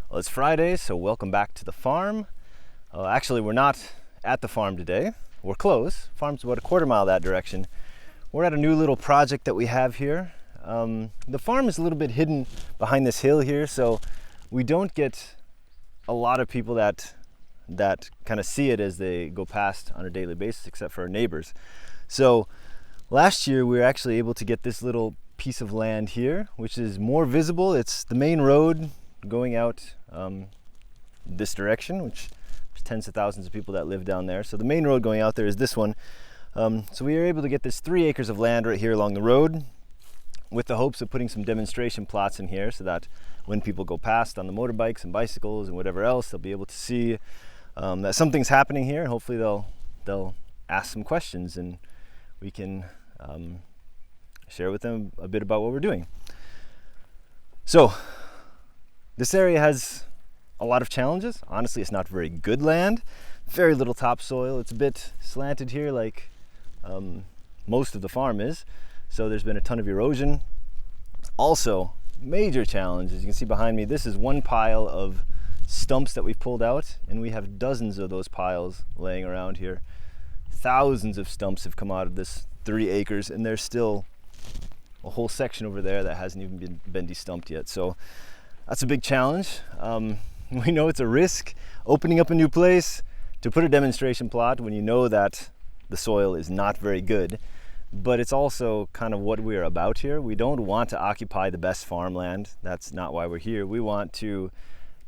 Well, it's Friday, so welcome back to the farm. Actually, we're not at the farm today. We're close. Farm's about a quarter mile that direction. We're at a new little project that we have here. The farm is a little bit hidden behind this hill here, so we don't get a lot of people that kind of see it as they go past on a daily basis, except for our neighbors. So last year we were actually able to get this little piece of land here, which is more visible. It's the main road going out this direction, which there's tens of thousands of people that live down there. So the main road going out there is this one. So we were able to get this 3 acres of land right here along the road, with the hopes of putting some demonstration plots in here so that when people go past on the motorbikes and bicycles and whatever else, they'll be able to see that something's happening here, and hopefully they'll ask some questions and we can share with them a bit about what we're doing. So this area has a lot of challenges. Honestly, it's not very good land, very little topsoil. It's a bit slanted here like most of the farm is. So there's been a ton of erosion. Also, major challenge, as you can see behind me, this is one pile of stumps that we've pulled out, and we have dozens of those piles laying around here. Thousands of stumps have come out of this 3 acres, and there's still a whole section over there that hasn't even been destumped yet. So that's a big challenge. We know it's a risk opening up a new place to put a demonstration plot when you know that the soil is not very good, but it's also kind of what we're about here. We don't want to occupy the best farmland. That's not why we're here. We want to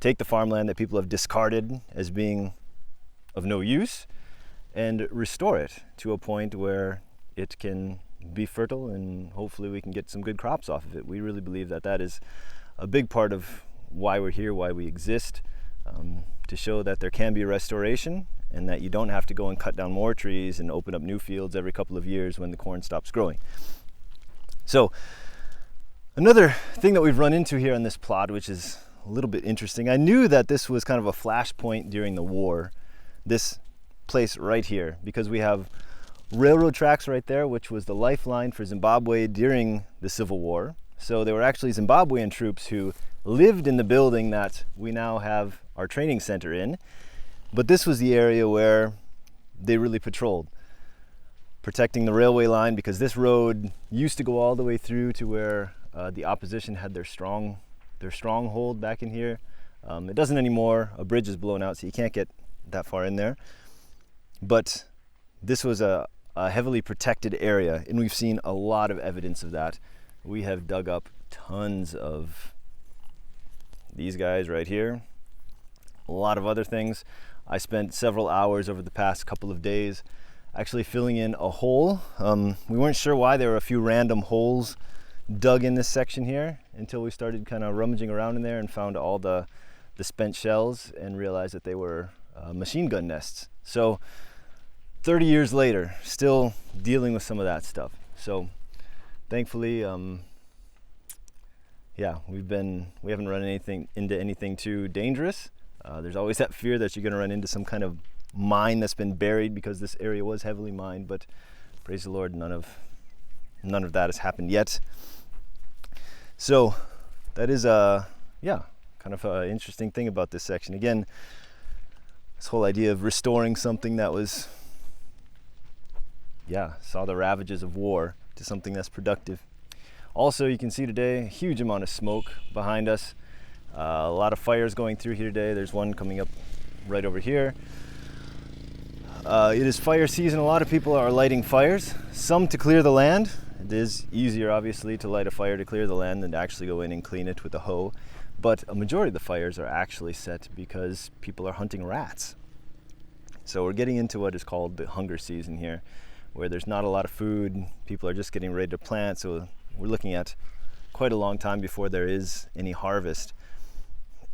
take the farmland that people have discarded as being of no use and restore it to a point where it can be fertile, and hopefully we can get some good crops off of it. We really believe that that is a big part of why we're here, why we exist, to show that there can be restoration and that you don't have to go and cut down more trees and open up new fields every couple of years when the corn stops growing. So another thing that we've run into here on this plot, which is a little bit interesting, I knew that this was kind of a flashpoint during the war, this place right here, because we have railroad tracks right there, which was the lifeline for Zimbabwe during the Civil War. So there were actually Zimbabwean troops who lived in the building that we now have our training center in, but this was the area where they really patrolled, protecting the railway line, because this road used to go all the way through to where the opposition had their stronghold back in here. It doesn't anymore. A bridge is blown out, so you can't get that far in there. But this was a heavily protected area, and we've seen a lot of evidence of that. We have dug up tons of these guys right here, a lot of other things. I spent several hours over the past couple of days actually filling in a hole. We weren't sure why there were a few random holes dug in this section here until we started kind of rummaging around in there and found all the spent shells and realized that they were machine gun nests. So 30 years later, still dealing with some of that stuff. So thankfully, we haven't run into anything too dangerous. There's always that fear that you're going to run into some kind of mine that's been buried, because this area was heavily mined, but praise the Lord, none of that has happened yet. So that is kind of an interesting thing about this section. Again, this whole idea of restoring something that was saw the ravages of war to something that's productive. Also, you can see today a huge amount of smoke behind us. A lot of fires going through here today. There's one coming up right over here. It is fire season. A lot of people are lighting fires, some to clear the land. It is easier, obviously, to light a fire to clear the land than to actually go in and clean it with a hoe. But a majority of the fires are actually set because people are hunting rats. So we're getting into what is called the hunger season here, where there's not a lot of food. People are just getting ready to plant. So we're looking at quite a long time before there is any harvest.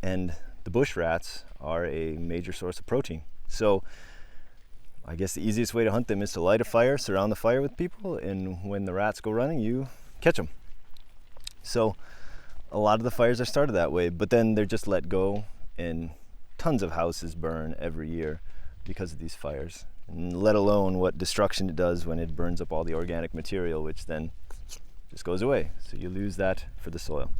And the bush rats are a major source of protein. So I guess the easiest way to hunt them is to light a fire, surround the fire with people, and when the rats go running, you catch them. So a lot of the fires are started that way, but then they're just let go, and tons of houses burn every year because of these fires, and let alone what destruction it does when it burns up all the organic material, which then just goes away. So you lose that for the soil.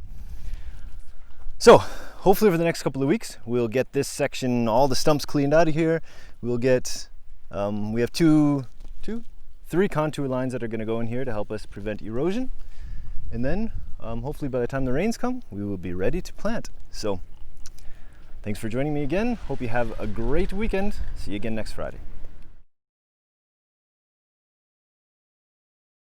So hopefully over the next couple of weeks, we'll get this section, all the stumps cleaned out of here. We'll get, we have three contour lines that are going to go in here to help us prevent erosion. And then hopefully by the time the rains come, we will be ready to plant. So thanks for joining me again. Hope you have a great weekend. See you again next Friday.